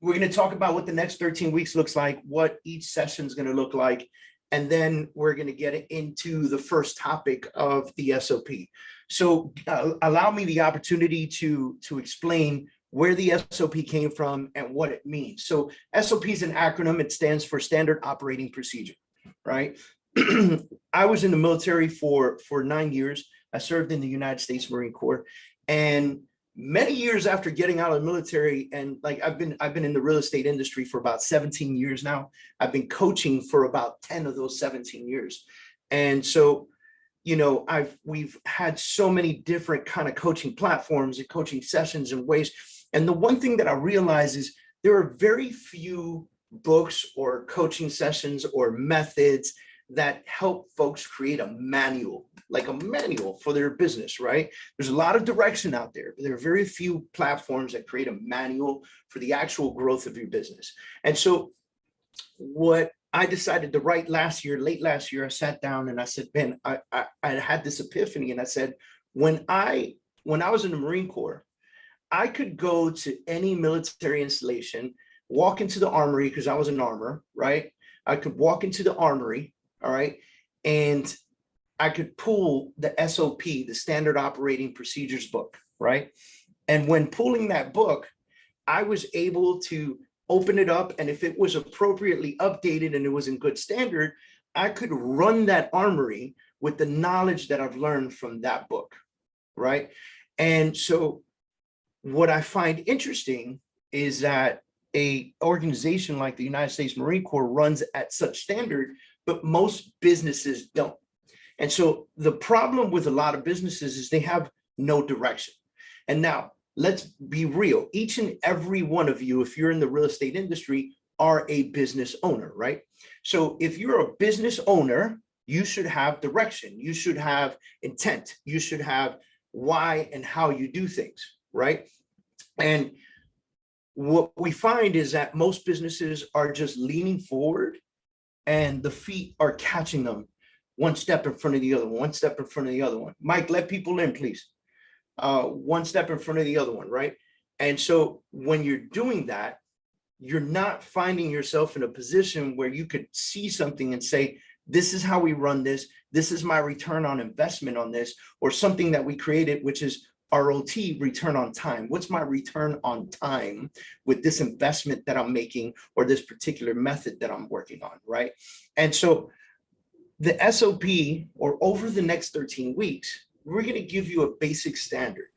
We're going to talk about what the next 13 weeks looks like, what each session is going to look like, and then we're going to get into the first topic of the SOP. So allow me the opportunity to explain where the SOP came from and what it means. So SOP is an acronym. It stands for Standard Operating Procedure, right? I was in the military for 9 years. I served in the United States Marine Corps, and many years after getting out of the military, and like I've been in the real estate industry for about 17 years now. I've been coaching for about 10 of those 17 years. And so, you know, we've had so many different kind of coaching platforms and coaching sessions and ways. And the one thing that I realize is there are very few books or coaching sessions or methods that help folks create a manual, like a manual for their business, right? There's a lot of direction out there, but there are very few platforms that create a manual for the actual growth of your business. And so what I decided to write late last year, I sat down and I said, Ben, I had this epiphany, and I said, when I was in the Marine Corps, I could go to any military installation, walk into the armory, because I was an armor, right? I could walk into the armory, all right, and I could pull the SOP, the Standard Operating Procedures book, right? And when pulling that book, I was able to open it up, and if it was appropriately updated and it was in good standard, I could run that armory with the knowledge that I've learned from that book, right? And so what I find interesting is that an organization like the United States Marine Corps runs at such standard, but most businesses don't. And so the problem with a lot of businesses is they have no direction. And now let's be real. Each and every one of you, if you're in the real estate industry, are a business owner, right? So if you're a business owner, you should have direction. You should have intent. You should have why and how you do things, right? And what we find is that most businesses are just leaning forward and the feet are catching them one step in front of the other one, one step in front of the other one. Mike, let people in, please. One step in front of the other one, right? And so when you're doing that, you're not finding yourself in a position where you could see something and say, this is how we run this. This is my return on investment on this, or something that we created, which is ROT, return on time. What's my return on time with this investment that I'm making, or this particular method that I'm working on, right? And so the SOP, or over the next 13 weeks, we're going to give you a basic standard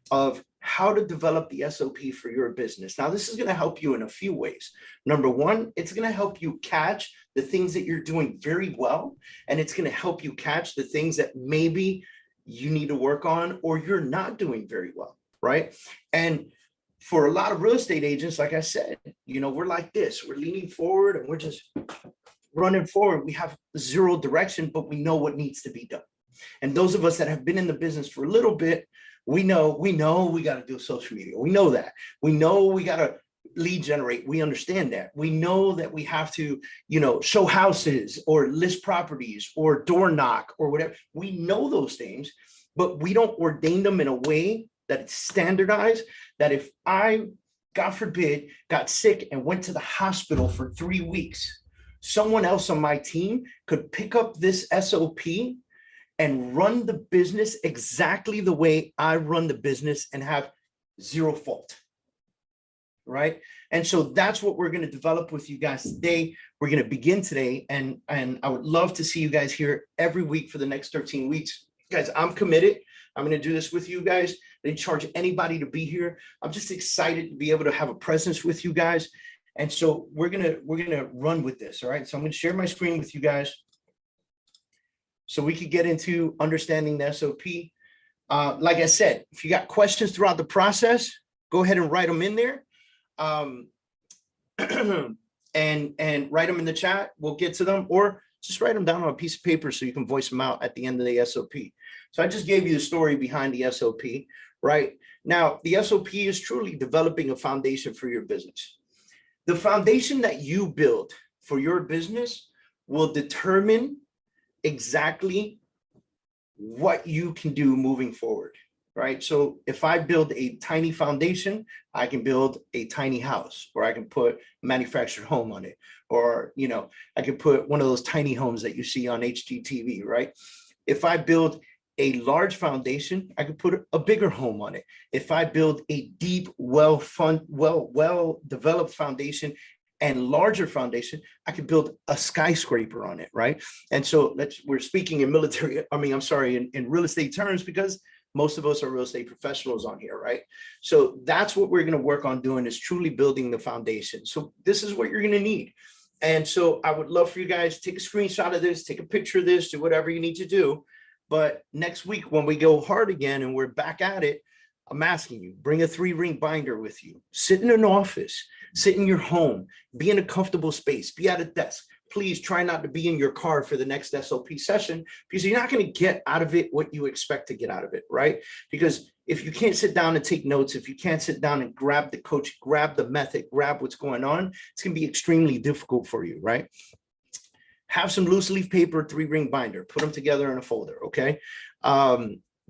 of how to develop the SOP for your business. Now, this is going to help you in a few ways. Number one, it's going to help you catch the things that you're doing very well, and it's going to help you catch the things that maybe you need to work on or you're not doing very well, right? And for a lot of real estate agents, like I said, you know, we're like this, we're leaning forward and we're just running forward. We have zero direction, but we know what needs to be done. And those of us that have been in the business for a little bit, we know we got to do social media. We know that. We know we got to lead generate. We understand that. We know that we have to, you know, show houses or list properties or door knock or whatever. We know those things, but we don't ordain them in a way that it's standardized, that if I, God forbid, got sick and went to the hospital for 3 weeks, someone else on my team could pick up this SOP and run the business exactly the way I run the business and have zero fault, right? And so that's what we're going to develop with you guys today. We're going to begin today, and I would love to see you guys here every week for the next 13 weeks. Guys, I'm committed. I'm going to do this with you guys. I didn't charge anybody to be here. I'm just excited to be able to have a presence with you guys. And so we're gonna run with this. All right. So I'm going to share my screen with you guys so we could get into understanding the SOP. Like I said, if you got questions throughout the process, go ahead and write them in there. And write them in the chat. We'll get to them, or just write them down on a piece of paper so you can voice them out at the end of the SOP. So I just gave you the story behind the SOP, right? Now, the SOP is truly developing a foundation for your business. The foundation that you build for your business will determine exactly what you can do moving forward. right? So if I build a tiny foundation, I can build a tiny house, or I can put a manufactured home on it, or, you know, I can put one of those tiny homes that you see on HGTV, right? If I build a large foundation, I could put a bigger home on it. If I build a deep, well developed foundation and larger foundation, I could build a skyscraper on it, right? And so we're speaking in military, I mean, I'm sorry, in real estate terms, because most of us are real estate professionals on here, right? So that's what we're going to work on doing, is truly building the foundation. So this is what you're going to need. And so I would love for you guys to take a screenshot of this, take a picture of this, do whatever you need to do. But next week, when we go hard again and we're back at it, I'm asking you, bring a 3-ring binder with you, sit in an office, sit in your home, be in a comfortable space, be at a desk. Please try not to be in your car for the next SOP session, because you're not going to get out of it what you expect to get out of it, right? Because if you can't sit down and take notes, if you can't sit down and grab the coach, grab the method, grab what's going on, it's going to be extremely difficult for you, right? Have some loose leaf paper, 3-ring binder, put them together in a folder, okay?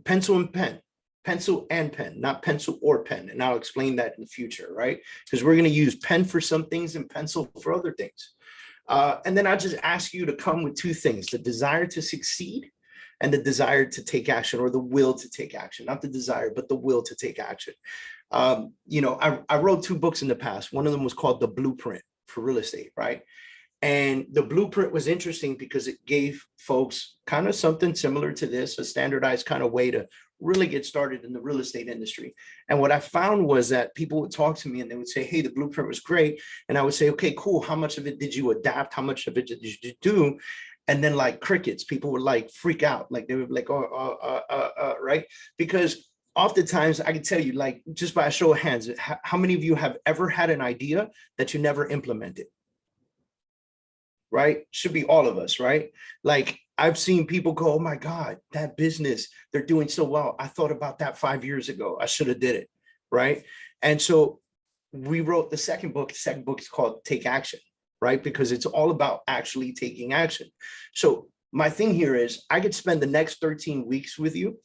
Pencil and pen, not pencil or pen. And I'll explain that in the future, right? Because we're going to use pen for some things and pencil for other things. And then I just ask you to come with 2 things: the desire to succeed and the desire to take action, or the will to take action, not the desire, but the will to take action. You know, I wrote 2 books in the past. One of them was called The Blueprint for Real Estate, right? And the blueprint was interesting because it gave folks kind of something similar to this, a standardized kind of way to really get started in the real estate industry. And what I found was that people would talk to me and they would say, hey, the blueprint was great. And I would say, okay, cool. How much of it did you adapt? How much of it did you do? And then, like crickets, people would like freak out. Like they would be like, right? Because oftentimes I can tell you, like, just by a show of hands, how many of you have ever had an idea that you never implemented? Right? Should be all of us, right? Like, I've seen people go, oh my God, that business, they're doing so well. I thought about that 5 years ago. I should have did it, right? And so we wrote the second book. The second book is called Take Action, right? Because it's all about actually taking action. So my thing here is I could spend the next 13 weeks with you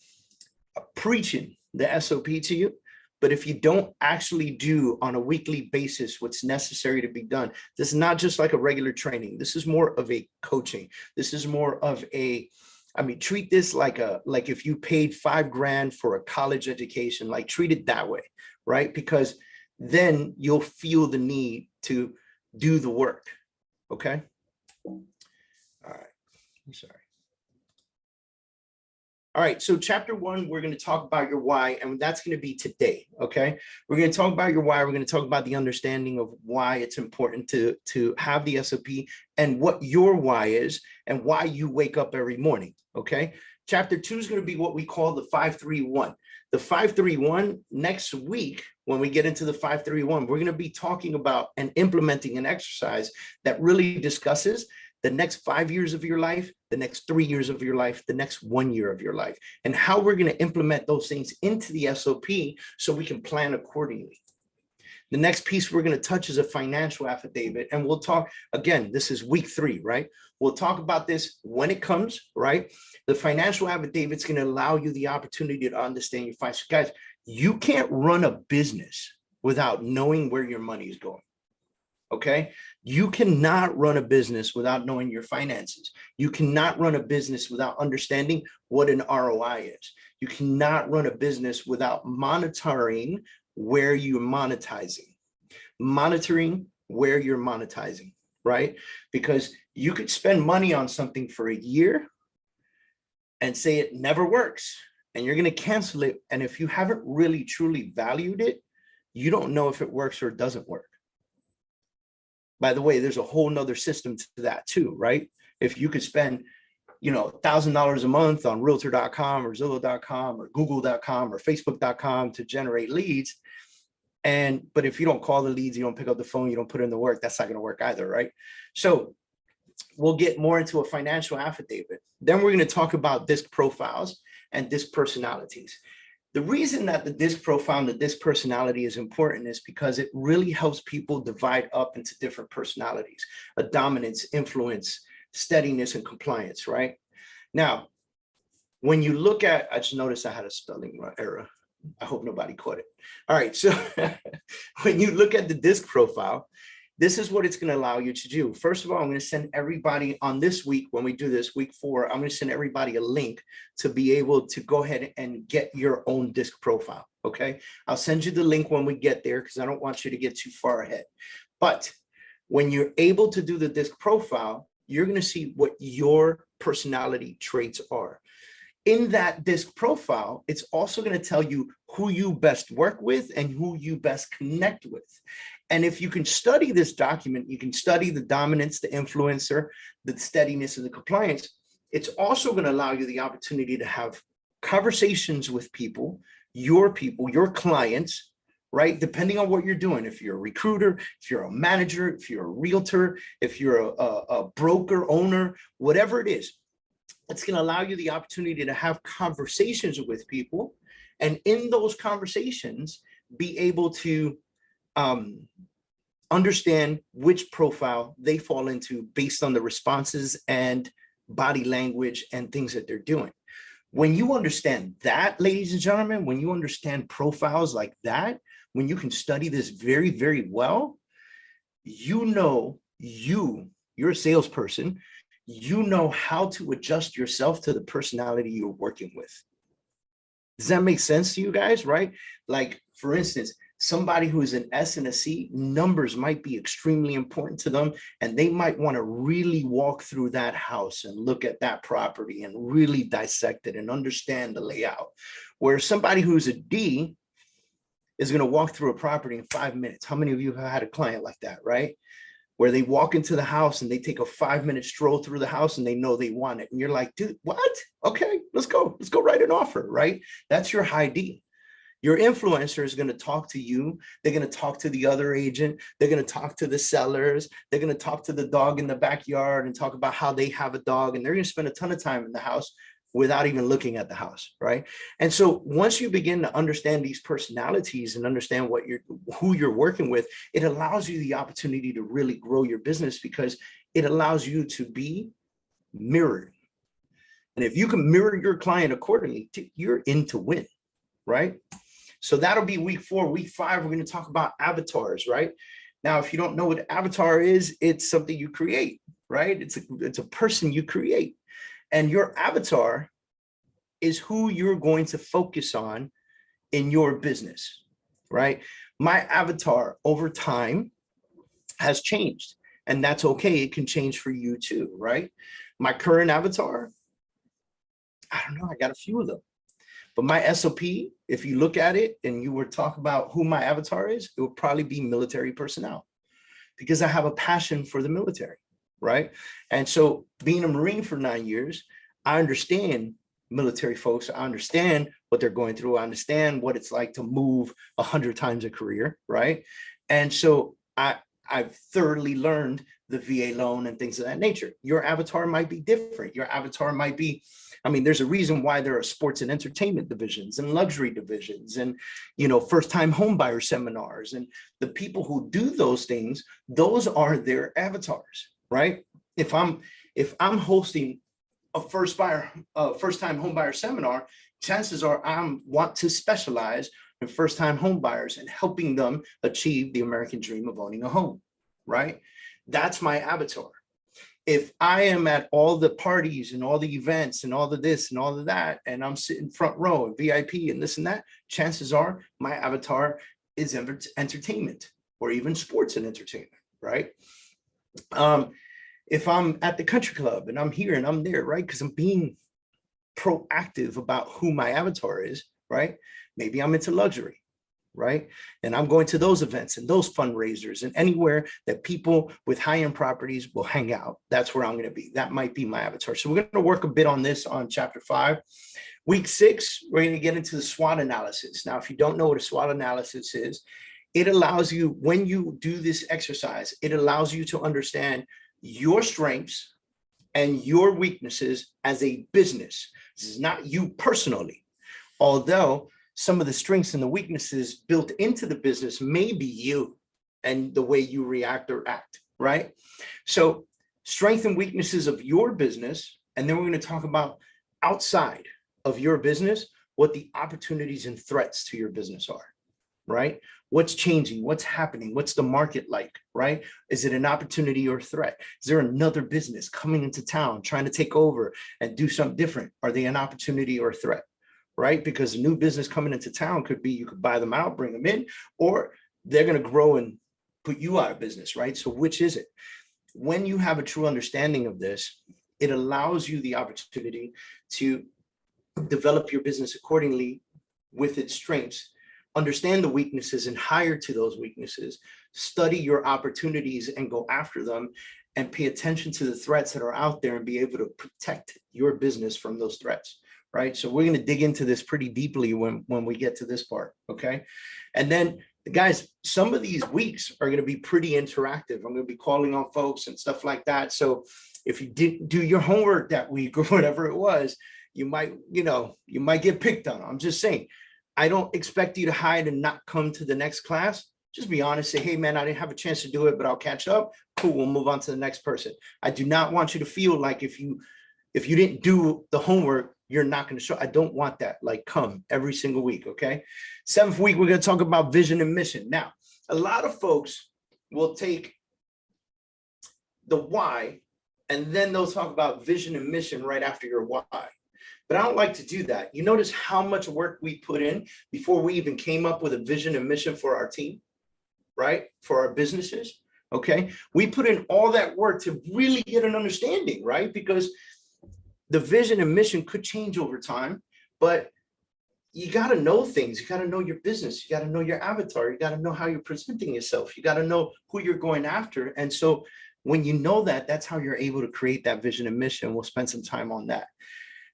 preaching the SOP to you. But if you don't actually do on a weekly basis what's necessary to be done, this is not just like a regular training. This is more of a coaching. This is more of a, I mean, treat this like if you paid $5,000 for a college education, like treat it that way, right? Because then you'll feel the need to do the work. Okay. All right. I'm sorry. All right, so chapter 1, we're going to talk about your why, and that's going to be today, okay? We're going to talk about your why. We're going to talk about the understanding of why it's important to have the SOP and what your why is and why you wake up every morning, okay? Chapter 2 is going to be what we call the 531. The 531, next week, when we get into the 531, we're going to be talking about and implementing an exercise that really discusses the next 5 years of your life, the next 3 years of your life, the next 1 year of your life, and how we're going to implement those things into the SOP so we can plan accordingly. The next piece we're going to touch is a financial affidavit, and we'll talk, again, this is week 3, right? We'll talk about this when it comes, right? The financial affidavit is going to allow you the opportunity to understand your finances. Guys, you can't run a business without knowing where your money is going. Okay. You cannot run a business without knowing your finances. You cannot run a business without understanding what an ROI is. You cannot run a business without monitoring where you're monetizing, right? Because you could spend money on something for a year and say it never works, and you're going to cancel it. And if you haven't really truly valued it, you don't know if it works or it doesn't work. By the way, there's a whole nother system to that too, right? If you could spend, $1,000 a month on realtor.com or Zillow.com or Google.com or Facebook.com to generate leads. But if you don't call the leads, you don't pick up the phone, you don't put in the work, that's not going to work either, right? So we'll get more into a financial affidavit. Then we're going to talk about DISC profiles and DISC personalities. The reason that the DISC profile and the DISC personality is important is because it really helps people divide up into different personalities: a dominance, influence, steadiness, and compliance, right? Now, when you look at, I just noticed I had a spelling error. I hope nobody caught it. All right, so when you look at the disc profile, this is what it's going to allow you to do. First of all, I'm going to send everybody on this week, when we do this, week 4, I'm going to send everybody a link to be able to go ahead and get your own disc profile, okay? I'll send you the link when we get there because I don't want you to get too far ahead. But when you're able to do the disc profile, you're going to see what your personality traits are. In that disc profile, it's also going to tell you who you best work with and who you best connect with. And if you can study this document, you can study the dominance, the influencer, the steadiness, and the compliance. It's also going to allow you the opportunity to have conversations with people, your clients, right? Depending on what you're doing. If you're a recruiter, if you're a manager, if you're a realtor, if you're a broker, owner, whatever it is, it's going to allow you the opportunity to have conversations with people. And in those conversations, be able to understand which profile they fall into based on the responses and body language and things that they're doing. When you understand that, ladies and gentlemen, when you understand profiles like that, when you can study this very, very well, you know, you're a salesperson, you know how to adjust yourself to the personality you're working with. Does that make sense to you guys, right? Like, for instance, somebody who is an S and a C, numbers might be extremely important to them, and they might want to really walk through that house and look at that property and really dissect it and understand the layout. Where somebody who's a D is going to walk through a property in 5 minutes. How many of you have had a client like that, right? Where they walk into the house and they take a 5-minute stroll through the house and they know they want it. And you're like, dude, what? Okay, let's go write an offer, right? That's your high D. Your influencer is going to talk to you. They're going to talk to the other agent. They're going to talk to the sellers. They're going to talk to the dog in the backyard and talk about how they have a dog. And they're going to spend a ton of time in the house without even looking at the house, right? And so once you begin to understand these personalities and understand who you're working with, it allows you the opportunity to really grow your business because it allows you to be mirrored. And if you can mirror your client accordingly, you're in to win, right? So that'll be week 4. Week 5, we're going to talk about avatars, right? Now, if you don't know what avatar is, it's something you create, right? It's a person you create. And your avatar is who you're going to focus on in your business, right? My avatar over time has changed, and that's okay. It can change for you too, right? My current avatar, I don't know, I got a few of them. But my SOP, if you look at it and you were talking about who my avatar is, it would probably be military personnel because I have a passion for the military, right? And so being a Marine for 9 years, I understand military folks. I understand what they're going through. I understand what it's like to move 100 times a career, right? And so I've thoroughly learned the VA loan and things of that nature. Your avatar might be different. Your avatar might be, I mean, there's a reason why there are sports and entertainment divisions and luxury divisions and, you know, first-time homebuyer seminars. And the people who do those things, those are their avatars, right? If I'm hosting a first-time homebuyer seminar, chances are I want to specialize in first-time homebuyers and helping them achieve the American dream of owning a home, right? That's my avatar. If I am at all the parties and all the events and all of this and all of that, and I'm sitting front row and VIP and this and that, chances are my avatar is entertainment or even sports and entertainment, right? If I'm at the country club and I'm here and I'm there, right? Because I'm being proactive about who my avatar is, right? Maybe I'm into luxury, right? And I'm going to those events and those fundraisers and anywhere that people with high-end properties will hang out. That's where I'm going to be. That might be my avatar. So we're going to work a bit on this on chapter 5. Week 6, we're going to get into the SWOT analysis. Now, if you don't know what a SWOT analysis is, it allows you, when you do this exercise, it allows you to understand your strengths and your weaknesses as a business. This is not you personally, although some of the strengths and the weaknesses built into the business may be you and the way you react or act, right? So strengths and weaknesses of your business, and then we're going to talk about outside of your business, what the opportunities and threats to your business are, right? What's changing? What's happening? What's the market like, right? Is it an opportunity or threat? Is there another business coming into town trying to take over and do something different? Are they an opportunity or a threat, right? Because a new business coming into town could be you could buy them out, bring them in, or they're going to grow and put you out of business, right? So which is it? When you have a true understanding of this, it allows you the opportunity to develop your business accordingly with its strengths, understand the weaknesses and hire to those weaknesses, study your opportunities and go after them, and pay attention to the threats that are out there and be able to protect your business from those threats, right? So we're going to dig into this pretty deeply when we get to this part, okay? And then guys, some of these weeks are going to be pretty interactive. I'm going to be calling on folks and stuff like that. So if you didn't do your homework that week or whatever it was, you might get picked on. I'm just saying, I don't expect you to hide and not come to the next class. Just be honest, say, hey man, I didn't have a chance to do it, but I'll catch up. Cool, we'll move on to the next person. I do not want you to feel like if you didn't do the homework, you're not going to show. I don't want that. Like, come every single week, okay? 7th week, we're going to talk about vision and mission. Now, a lot of folks will take the why, and then they'll talk about vision and mission right after your why. But I don't like to do that. You notice how much work we put in before we even came up with a vision and mission for our team, right? For our businesses, okay? We put in all that work to really get an understanding, right? Because the vision and mission could change over time, but you got to know things. You got to know your business. You got to know your avatar. You got to know how you're presenting yourself. You got to know who you're going after. And so when you know that, that's how you're able to create that vision and mission. We'll spend some time on that.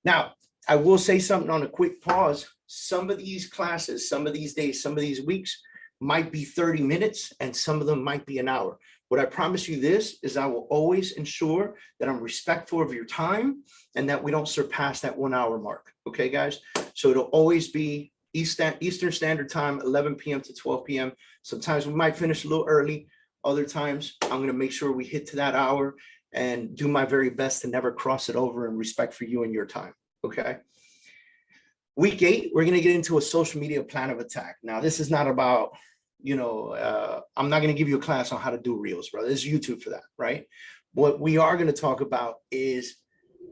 Now, I will say something on a quick pause. Some of these classes, some of these days, some of these weeks might be 30 minutes and some of them might be an hour. What I promise you this is I will always ensure that I'm respectful of your time and that we don't surpass that 1 hour mark. Okay, guys? So it'll always be Eastern Standard Time, 11 p.m. to 12 p.m. Sometimes we might finish a little early. Other times I'm going to make sure we hit to that hour and do my very best to never cross it over in respect for you and your time. Okay. Week 8, we're going to get into a social media plan of attack. Now, this is not about, I'm not going to give you a class on how to do reels, brother. There's YouTube for that, right? What we are going to talk about is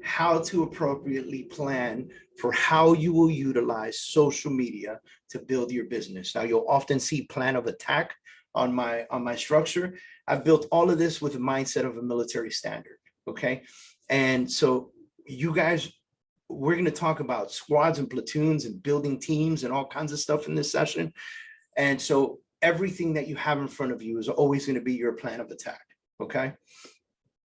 how to appropriately plan for how you will utilize social media to build your business. Now, you'll often see plan of attack on my structure. I've built all of this with a mindset of a military standard. Okay. And so you guys, we're going to talk about squads and platoons and building teams and all kinds of stuff in this session. And so everything that you have in front of you is always going to be your plan of attack. Okay.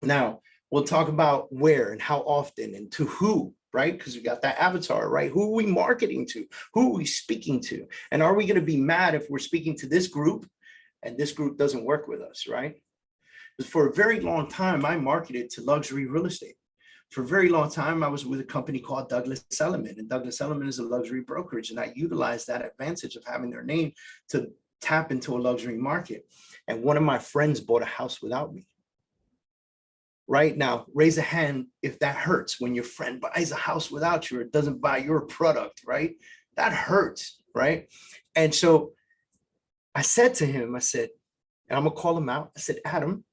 Now we'll talk about where and how often and to who, right? Because we got that avatar, right? Who are we marketing to? Who are we speaking to? And are we going to be mad if we're speaking to this group and this group doesn't work with us, right? Because for a very long time, I marketed to luxury real estate. For a very long time, I was with a company called Douglas Elliman, and Douglas Elliman is a luxury brokerage. And I utilized that advantage of having their name to tap into a luxury market. And one of my friends bought a house without me. Right now, raise a hand if that hurts when your friend buys a house without you or doesn't buy your product, right? That hurts, right? And so I said to him, I said, and I'm gonna call him out. I said, Adam,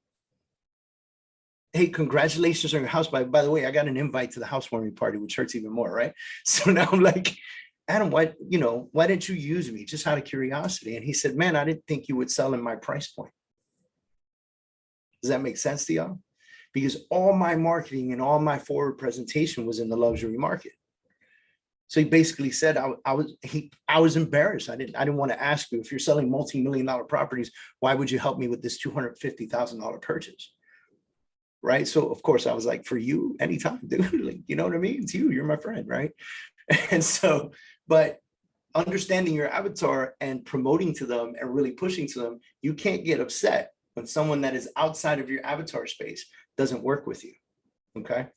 hey, congratulations on your house. By the way, I got an invite to the housewarming party, which hurts even more, right? So now I'm like, Adam, why didn't you use me? Just out of curiosity. And he said, man, I didn't think you would sell in my price point. Does that make sense to y'all? Because all my marketing and all my forward presentation was in the luxury market. So he basically said, I was embarrassed. I didn't want to ask you, if you're selling multi-million-dollar properties, why would you help me with this $250,000 purchase? Right. So of course I was like, for you, anytime, dude, like, you know what I mean? It's you, you're my friend. Right. And so, but understanding your avatar and promoting to them and really pushing to them, you can't get upset when someone that is outside of your avatar space doesn't work with you. Okay.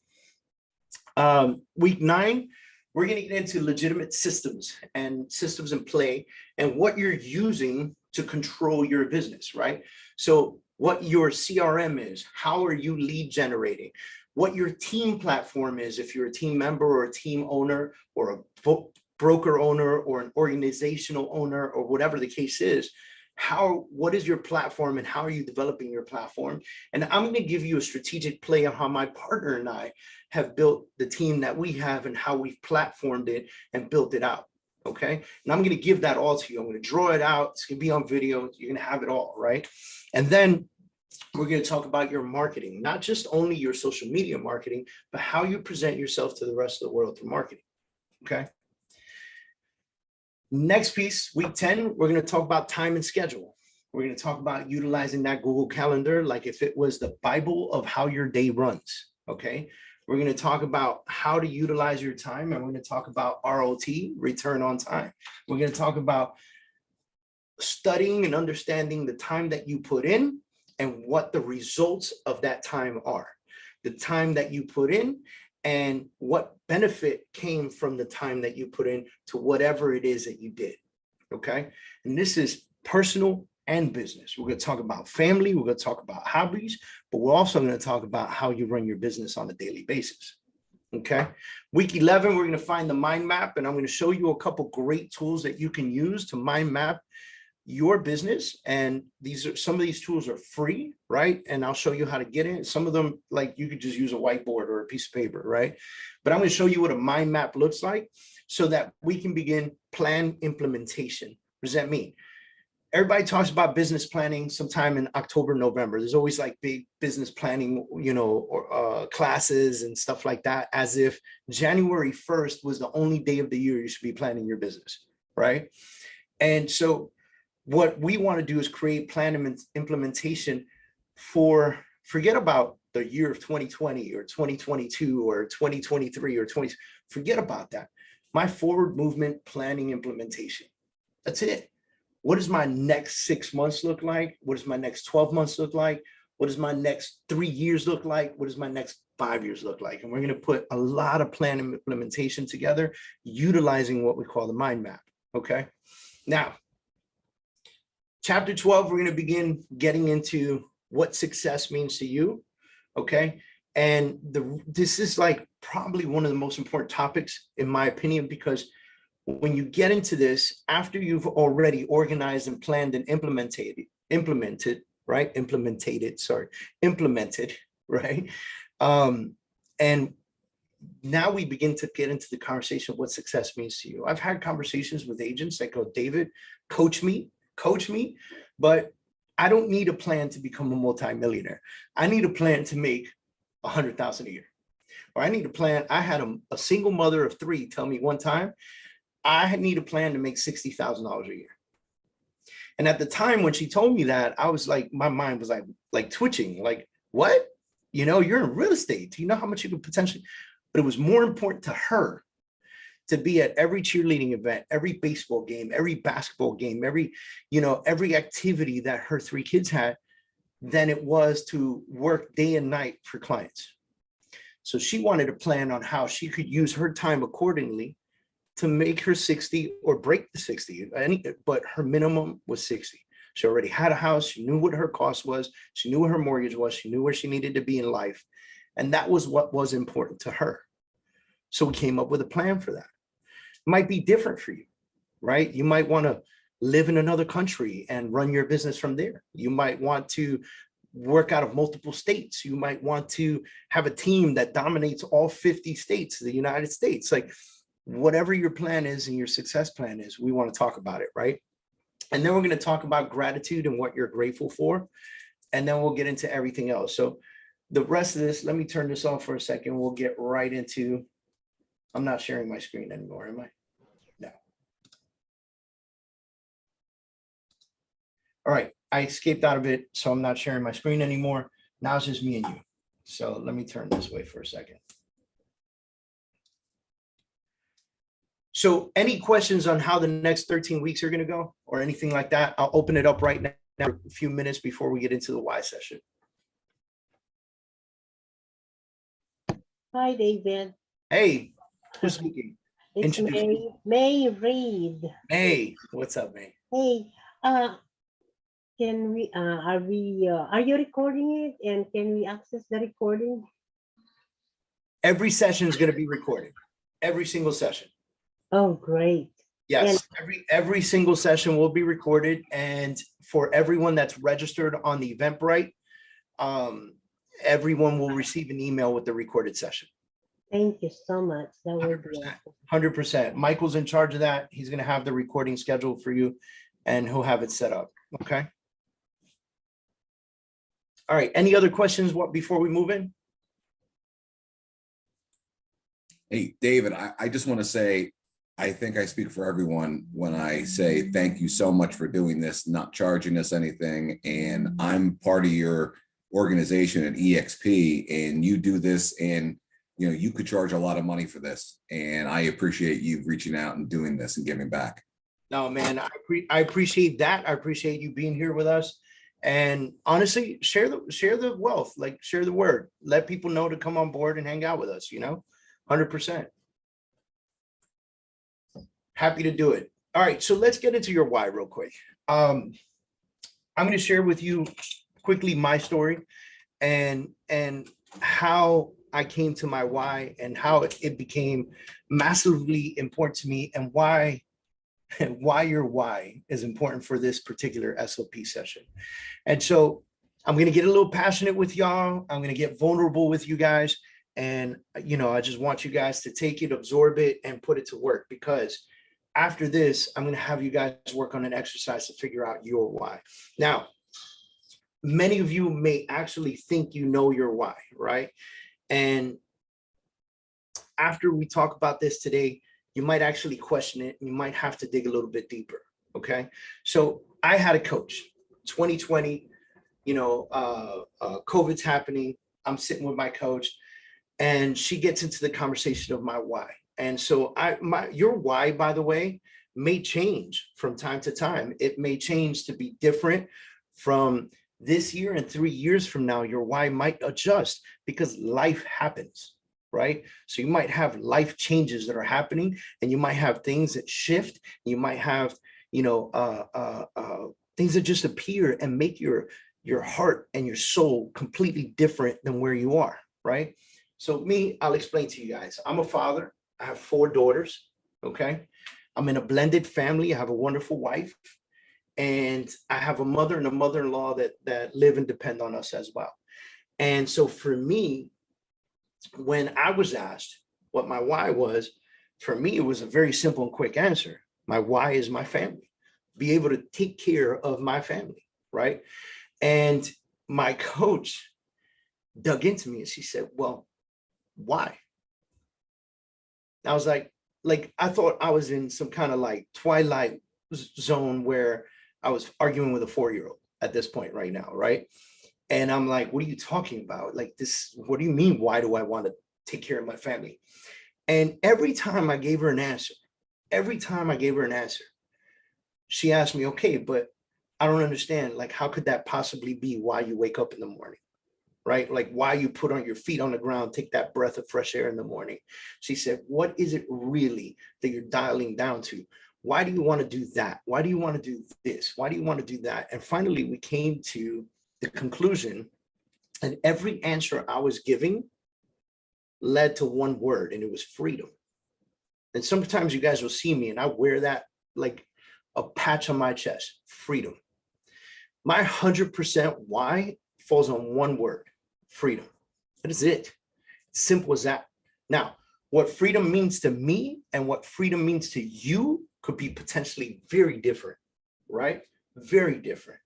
Week 9, we're going to get into legitimate systems and systems in play and what you're using to control your business. Right. So what your CRM is, how are you lead generating, what your team platform is, if you're a team member or a team owner or a broker owner or an organizational owner or whatever the case is, what is your platform and how are you developing your platform? And I'm going to give you a strategic play on how my partner and I have built the team that we have and how we've platformed it and built it out. Okay. And I'm going to give that all to you. I'm going to draw it out. It's going to be on video. You're going to have it all, right? And then we're going to talk about your marketing, not just only your social media marketing, but how you present yourself to the rest of the world through marketing. Okay. Next piece, week 10, we're going to talk about time and schedule. We're going to talk about utilizing that Google Calendar like if it was the Bible of how your day runs. Okay. We're going to talk about how to utilize your time, and we're going to talk about ROT, return on time. We're going to talk about studying and understanding the time that you put in and what the results of that time are. The time that you put in and what benefit came from the time that you put in to whatever it is that you did. Okay. And this is personal and business. We're going to talk about family. We're going to talk about hobbies, but we're also going to talk about how you run your business on a daily basis. Okay. Week 11, we're going to find the mind map, and I'm going to show you a couple great tools that you can use to mind map your business. And some of these tools are free, right? And I'll show you how to get in. Some of them, like you could just use a whiteboard or a piece of paper, right? But I'm going to show you what a mind map looks like so that we can begin plan implementation. What does that mean? Everybody talks about business planning sometime in October, November. There's always like big business planning, or classes and stuff like that, as if January 1st was the only day of the year you should be planning your business, right? And so what we want to do is create plan implementation forget about the year of 2020 or 2022 or 2023 or forget about that. My forward movement planning implementation. That's it. What does my next 6 months look like? What does my next 12 months look like? What does my next 3 years look like? What does my next 5 years look like? And we're going to put a lot of plan implementation together, utilizing what we call the mind map. Okay. Now, chapter 12, we're going to begin getting into what success means to you. Okay. And this is like probably one of the most important topics, in my opinion, because when you get into this, after you've already organized and planned and implemented, right? And now we begin to get into the conversation of what success means to you. I've had conversations with agents that go, David, coach me, but I don't need a plan to become a multimillionaire. I need a plan to make $100,000 a year. Or I need a plan. I had a single mother of 3 tell me one time, I need a plan to make $60,000 a year. And at the time when she told me that, I was like, my mind was like twitching, like, what? You're in real estate. Do you know how much you could potentially, but it was more important to her to be at every cheerleading event, every baseball game, every basketball game, every activity that her 3 kids had, than it was to work day and night for clients. So she wanted to plan on how she could use her time accordingly to make her 60 or break the 60, but her minimum was 60. She already had a house. She knew what her cost was. She knew what her mortgage was. She knew where she needed to be in life. And that was what was important to her. So we came up with a plan for that. It might be different for you, right? You might want to live in another country and run your business from there. You might want to work out of multiple states. You might want to have a team that dominates all 50 states of the United States. Like, whatever your plan is and your success plan is, we want to talk about it, right? And then we're going to talk about gratitude and what you're grateful for. And then we'll get into everything else. So the rest of this, let me turn this off for a second. We'll get right into, I'm not sharing my screen anymore, am I? No. All right. I escaped out of it, so I'm not sharing my screen anymore. Now it's just me and you. So let me turn this way for a second. So any questions on how the next 13 weeks are going to go or anything like that? I'll open it up right now, a few minutes before we get into the why session. Hi, David. Hey, who's speaking? It's May Reed. May, what's up, May? Hey, can we, are you recording it, and can we access the recording? Every session is going to be recorded. Every single session. Oh, great. And Yes, every single session will be recorded, and for everyone that's registered on the Eventbrite, um, everyone will receive an email with the recorded session. thank you so much. That will Hundred be percent, awesome. 100%. Michael's in charge of that. He's gonna have the recording scheduled for you, and he'll have it set up. Okay. All right. Any other questions? What before we move in? Hey, David, I just want to say, I think I speak for everyone when I say thank you so much for doing this, not charging us anything. And I'm part of your organization at EXP, and you do this, and you could charge a lot of money for this. And I appreciate you reaching out and doing this and giving back. No, man, I appreciate that. I appreciate you being here with us. And honestly, share the wealth, like share the word. Let people know to come on board and hang out with us, 100%. Happy to do it. All right, so let's get into your why real quick. I'm going to share with you quickly my story and how I came to my why and how it became massively important to me, and why your why is important for this particular SOP session. And so I'm going to get a little passionate with y'all. I'm going to get vulnerable with you guys. And, I just want you guys to take it, absorb it, and put it to work, because after this, I'm going to have you guys work on an exercise to figure out your why. Now, many of you may actually think you know your why, right? And after we talk about this today, you might actually question it. You might have to dig a little bit deeper. Okay. So I had a coach, 2020, COVID's happening. I'm sitting with my coach, and she gets into the conversation of my why. And so your why, by the way, may change from time to time. It may change to be different from this year, and 3 years from now. Your why might adjust because life happens, right? So you might have life changes that are happening, and you might have things that shift. You might have, things that just appear and make your heart and your soul completely different than where you are, right? So I'll explain to you guys. I'm a father. I have 4 daughters. Okay. I'm in a blended family. I have a wonderful wife, and I have a mother and a mother-in-law that live and depend on us as well. And so for me, when I was asked what my why was, for me, it was a very simple and quick answer. My why is my family, be able to take care of my family, right? And my coach dug into me, and she said, well, why? I was like, I thought I was in some kind of like twilight zone where I was arguing with a 4-year-old at this point right now, right? And I'm like, what are you talking about? Like this, what do you mean? Why do I want to take care of my family? And every time I gave her an answer, she asked me, okay, but I don't understand. Like, how could that possibly be why you wake up in the morning? Right? Like why you put on your feet on the ground, take that breath of fresh air in the morning. She said, what is it really that you're dialing down to? Why do you want to do that? Why do you want to do this? Why do you want to do that? And finally, we came to the conclusion, and every answer I was giving led to one word, and it was freedom. And sometimes you guys will see me, and I wear that like a patch on my chest, freedom. My 100% why falls on one word, freedom. That is it. Simple as that. Now, what freedom means to me and what freedom means to you could be potentially very different, right? Very different.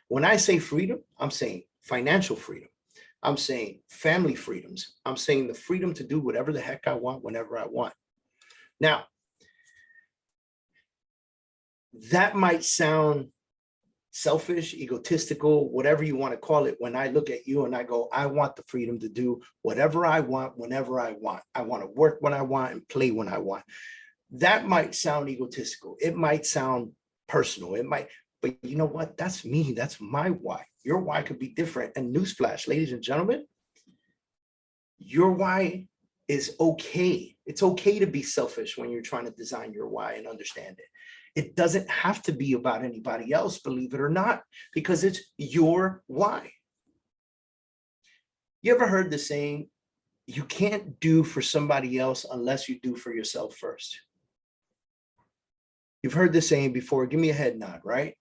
When I say freedom, I'm saying financial freedom. I'm saying family freedoms. I'm saying the freedom to do whatever the heck I want, whenever I want. Now, that might sound selfish, egotistical, whatever you want to call it. When I look at you and I go, I want the freedom to do whatever I want, whenever I want. I want to work when I want and play when I want. That might sound egotistical. It might sound personal. It might, but you know what? That's me. That's my why. Your why could be different. And newsflash, ladies and gentlemen, your why is okay. It's okay to be selfish when you're trying to design your why and understand it. It doesn't have to be about anybody else, believe it or not, because it's your why. You ever heard the saying, you can't do for somebody else unless you do for yourself first? You've heard this saying before. Give me a head nod, right?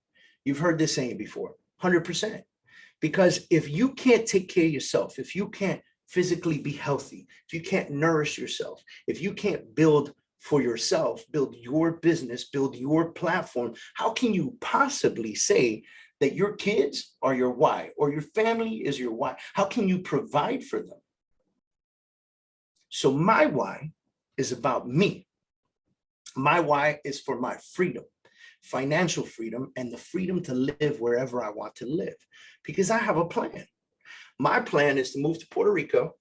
You've heard this saying before, 100%. Because if you can't take care of yourself, if you can't physically be healthy, if you can't nourish yourself, if you can't build for yourself, build your business, build your platform, how can you possibly say that your kids are your why or your family is your why? How can you provide for them? So my why is about me. My why is for my freedom, financial freedom, and the freedom to live wherever I want to live, because I have a plan. My plan is to move to Puerto Rico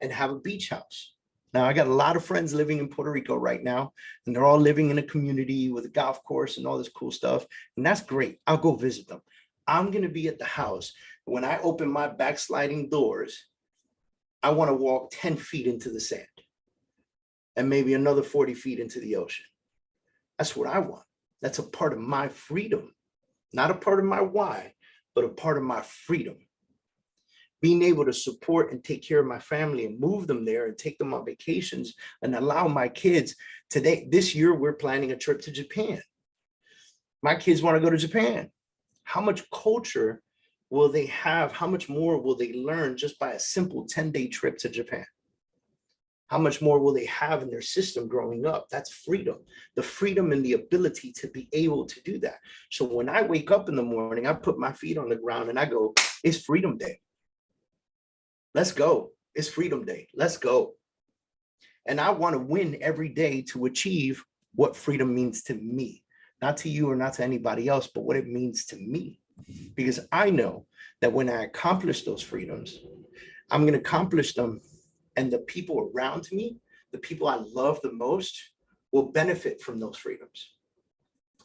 and have a beach house. Now, I got a lot of friends living in Puerto Rico right now, and they're all living in a community with a golf course and all this cool stuff. And that's great. I'll go visit them. I'm going to be at the house. When I open my backsliding doors, I want to walk 10 feet into the sand and maybe another 40 feet into the ocean. That's what I want. That's a part of my freedom, not a part of my why, but a part of my freedom. Being able to support and take care of my family and move them there and take them on vacations and allow my kids today. This year, we're planning a trip to Japan. My kids want to go to Japan. How much culture will they have? How much more will they learn just by a simple 10-day trip to Japan? How much more will they have in their system growing up? That's freedom, the freedom and the ability to be able to do that. So when I wake up in the morning, I put my feet on the ground and I go, it's Freedom Day. Let's go. It's Freedom Day. Let's go. And I want to win every day to achieve what freedom means to me, not to you or not to anybody else, but what it means to me. Because I know that when I accomplish those freedoms, I'm going to accomplish them, and the people around me, the people I love the most, will benefit from those freedoms.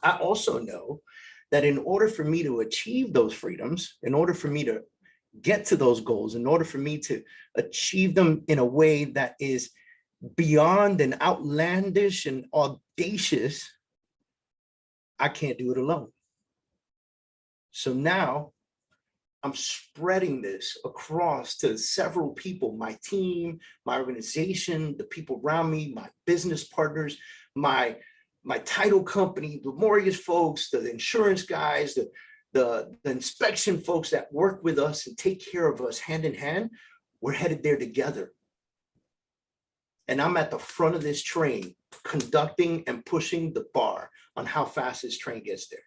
I also know that in order for me to achieve those freedoms, in order for me to get to those goals, in order for me to achieve them in a way that is beyond and outlandish and audacious, I can't do it alone. So now I'm spreading this across to several people, my team, my organization, the people around me, my business partners, my title company, the mortgage folks, the insurance guys, the inspection folks that work with us and take care of us hand in hand. We're headed there together. And I'm at the front of this train, conducting and pushing the bar on how fast this train gets there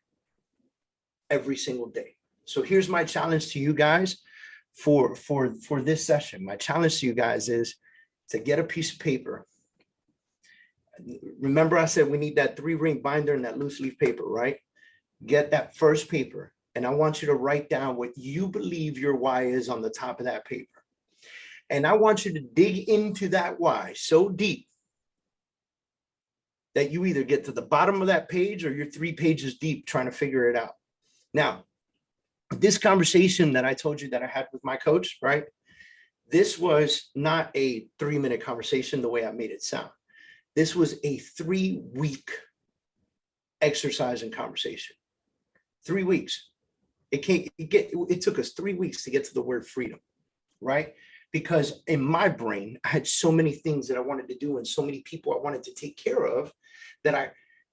every single day. So here's my challenge to you guys for this session. My challenge to you guys is to get a piece of paper. Remember I said we need that 3-ring binder and that loose leaf paper, right? Get that first paper, and I want you to write down what you believe your why is on the top of that paper. And I want you to dig into that why so deep that you either get to the bottom of that page or you're 3 pages deep trying to figure it out. Now, this conversation that I told you that I had with my coach, right? This was not a 3-minute conversation the way I made it sound. This was a 3-week exercise and conversation. 3 weeks. It took us 3 weeks to get to the word freedom, right? Because in my brain, I had so many things that I wanted to do and so many people I wanted to take care of that I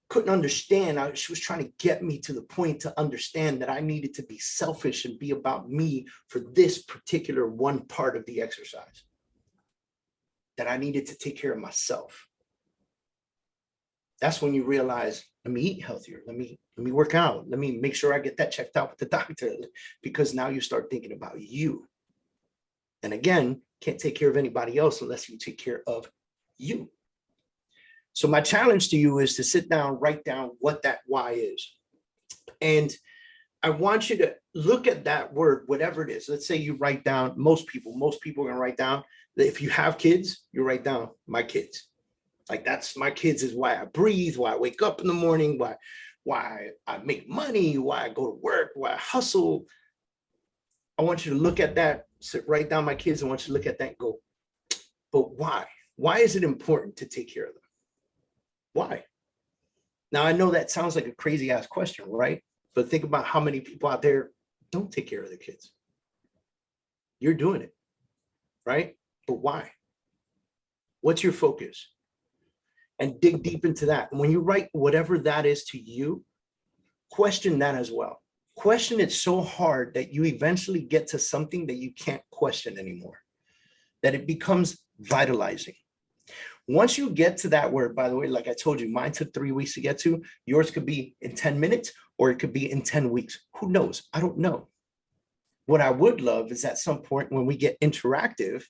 couldn't understand. She was trying to get me to the point to understand that I needed to be selfish and be about me for this particular one part of the exercise, that I needed to take care of myself. That's when you realize, let me eat healthier. Let me work out. Let me make sure I get that checked out with the doctor, because now you start thinking about you. And again, can't take care of anybody else unless you take care of you. So my challenge to you is to sit down, write down what that why is. And I want you to look at that word, whatever it is. Let's say you write down, most people are going to write down, that if you have kids, you write down my kids. Like, that's my kids is why I breathe, why I wake up in the morning, why I make money, why I go to work, why I hustle. I want you to look at that, write down my kids. I want you to look at that and go, but why? Why is it important to take care of them? Why? Now, I know that sounds like a crazy ass question, right? But think about how many people out there don't take care of their kids. You're doing it, right? But why? What's your focus? and dig deep into that. And when you write whatever that is to you, question that as well. Question it so hard that you eventually get to something that you can't question anymore, that it becomes vitalizing. Once you get to that word, by the way, like I told you, mine took 3 weeks to get to. Yours could be in 10 minutes, or it could be in 10 weeks. Who knows? I don't know. What I would love is at some point when we get interactive,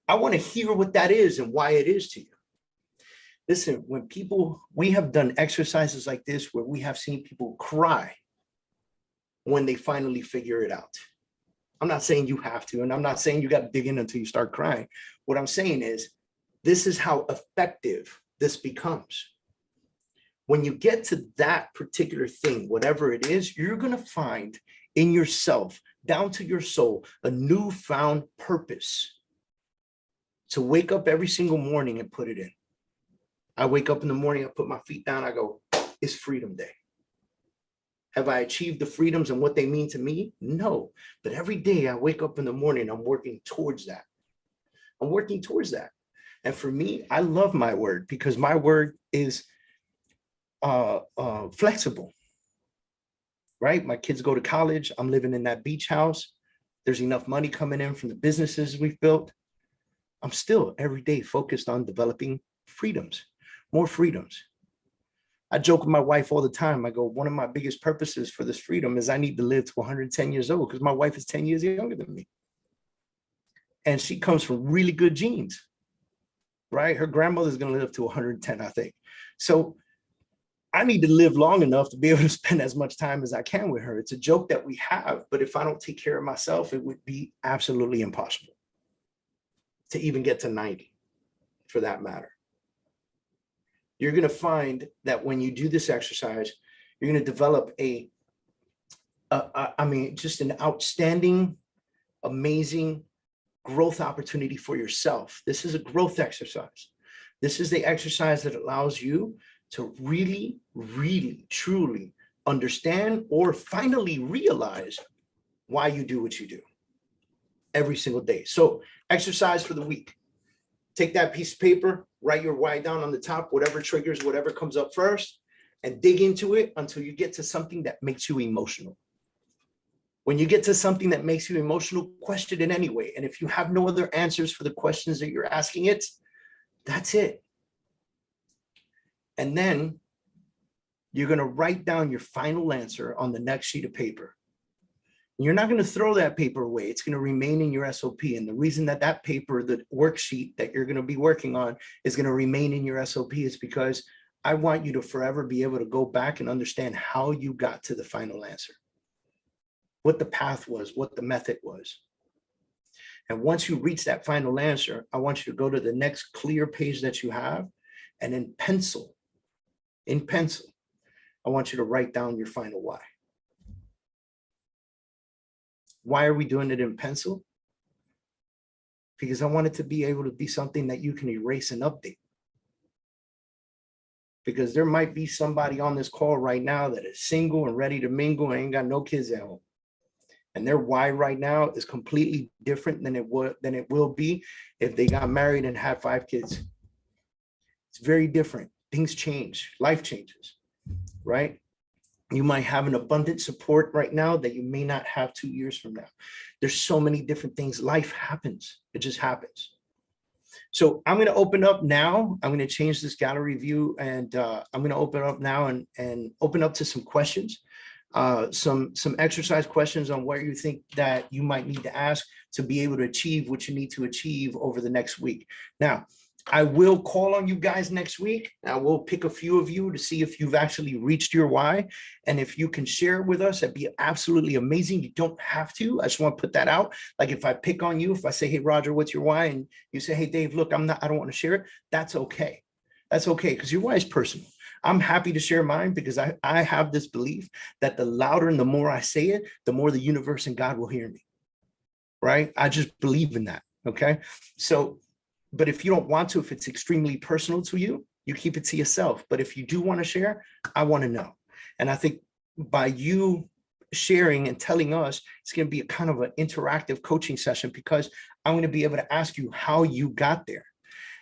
I want to hear what that is and why it is to you. Listen, when people, we have done exercises like this where we have seen people cry when they finally figure it out. I'm not saying you have to, and I'm not saying you got to dig in until you start crying. What I'm saying is, this is how effective this becomes. When you get to that particular thing, whatever it is, you're going to find in yourself, down to your soul, a newfound purpose to wake up every single morning and put it in. I wake up in the morning, I put my feet down, I go, it's Freedom Day. Have I achieved the freedoms and what they mean to me? No. But every day I wake up in the morning, I'm working towards that. I'm working towards that. And for me, I love my word because my word is flexible, right? My kids go to college. I'm living in that beach house. There's enough money coming in from the businesses we've built. I'm still every day focused on developing freedoms, more freedoms. I joke with my wife all the time. I go, one of my biggest purposes for this freedom is I need to live to 110 years old because my wife is 10 years younger than me. And she comes from really good genes, right? Her grandmother's going to live to 110, I think. So I need to live long enough to be able to spend as much time as I can with her. It's a joke that we have, but if I don't take care of myself, it would be absolutely impossible to even get to 90 for that matter. You're going to find that when you do this exercise, you're going to develop just an outstanding, amazing growth opportunity for yourself. This is a growth exercise. This is the exercise that allows you to really, really, truly understand or finally realize why you do what you do every single day. So exercise for the week. Take that piece of paper, write your why down on the top, whatever triggers, whatever comes up first, and dig into it until you get to something that makes you emotional. When you get to something that makes you emotional, question it anyway. And if you have no other answers for the questions that you're asking it, that's it. And then you're going to write down your final answer on the next sheet of paper. You're not going to throw that paper away. It's going to remain in your SOP. And the reason that that paper, the worksheet that you're going to be working on is going to remain in your SOP is because I want you to forever be able to go back and understand how you got to the final answer, what the path was, what the method was. And once you reach that final answer, I want you to go to the next clear page that you have, and in pencil, I want you to write down your final why. Why are we doing it in pencil? Because I want it to be able to be something that you can erase and update. Because there might be somebody on this call right now that is single and ready to mingle and ain't got no kids at home. And their why right now is completely different than it will be if they got married and had 5 kids. It's very different. Things change, life changes, right? You might have an abundant support right now that you may not have 2 years from now. There's so many different things. Life happens. It just happens. So I'm going to open up now. I'm going to change this gallery view, and I'm going to open up now and open up to some questions, some exercise questions on what you think that you might need to ask to be able to achieve what you need to achieve over the next week. Now, I will call on you guys next week. I will pick a few of you to see if you've actually reached your why. And if you can share it with us, that'd be absolutely amazing. You don't have to. I just want to put that out. Like if I pick on you, if I say, hey, Roger, what's your why? And you say, hey, Dave, look, I don't want to share it. That's okay. That's okay, because your why is personal. I'm happy to share mine because I have this belief that the louder and the more I say it, the more the universe and God will hear me. Right? I just believe in that. Okay. So, but if you don't want to, if it's extremely personal to you, you keep it to yourself. But if you do want to share, I want to know. And I think by you sharing and telling us, it's going to be a kind of an interactive coaching session because I'm going to be able to ask you how you got there.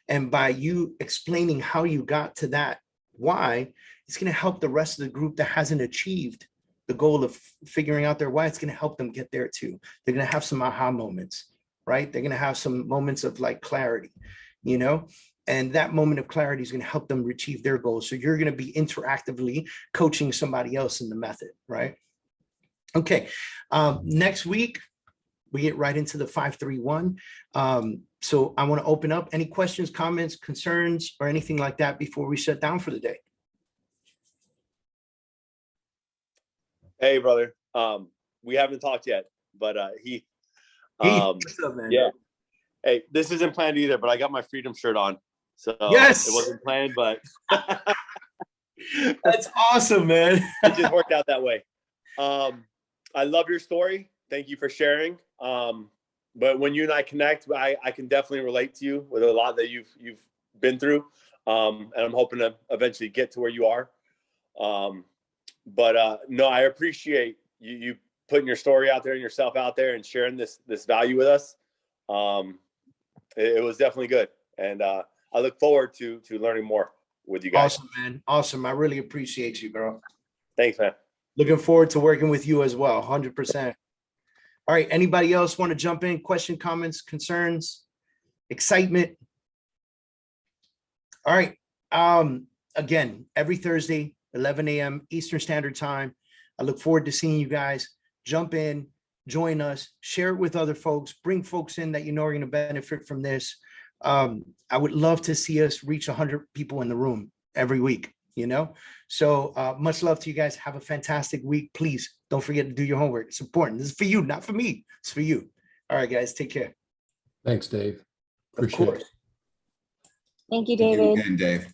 And by you explaining how you got to that why, it's going to help the rest of the group that hasn't achieved the goal of figuring out their why. It's going to help them get there too. They're going to have some aha moments, right? They're going to have some moments of like clarity, you know, and that moment of clarity is going to help them achieve their goals. So you're going to be interactively coaching somebody else in the method, right? Okay. Next week, we get right into the 531. So I want to open up any questions, comments, concerns, or anything like that before we shut down for the day. Hey, brother. We haven't talked yet, but Heath. Heath, what's up, man? Yeah. Hey, this isn't planned either, but I got my freedom shirt on. So Yes! It wasn't planned, but That's awesome, man. it just worked out that way. I love your story. Thank you for sharing. But when you and I connect, I can definitely relate to you with a lot that you've been through. And I'm hoping to eventually get to where you are. But no, I appreciate you putting your story out there and yourself out there and sharing this value with us. It was definitely good. And I look forward to learning more with you guys. Awesome, man. Awesome. I really appreciate you, bro. Thanks, man. Looking forward to working with you as well. 100%. All right. Anybody else want to jump in? Question, comments, concerns, excitement? All right. Again, every Thursday, 11 a.m. Eastern Standard Time. I look forward to seeing you guys. Jump in, join us, share it with other folks, bring folks in that you know are going to benefit from this. I would love to see us reach 100 people in the room every week, you know? So much love to you guys. Have a fantastic week. Please don't forget to do your homework. It's important. This is for you, not for me. It's for you. All right, guys, take care. Thanks, Dave. Of Appreciate course. it. Thank you, Thank you David. again, Dave.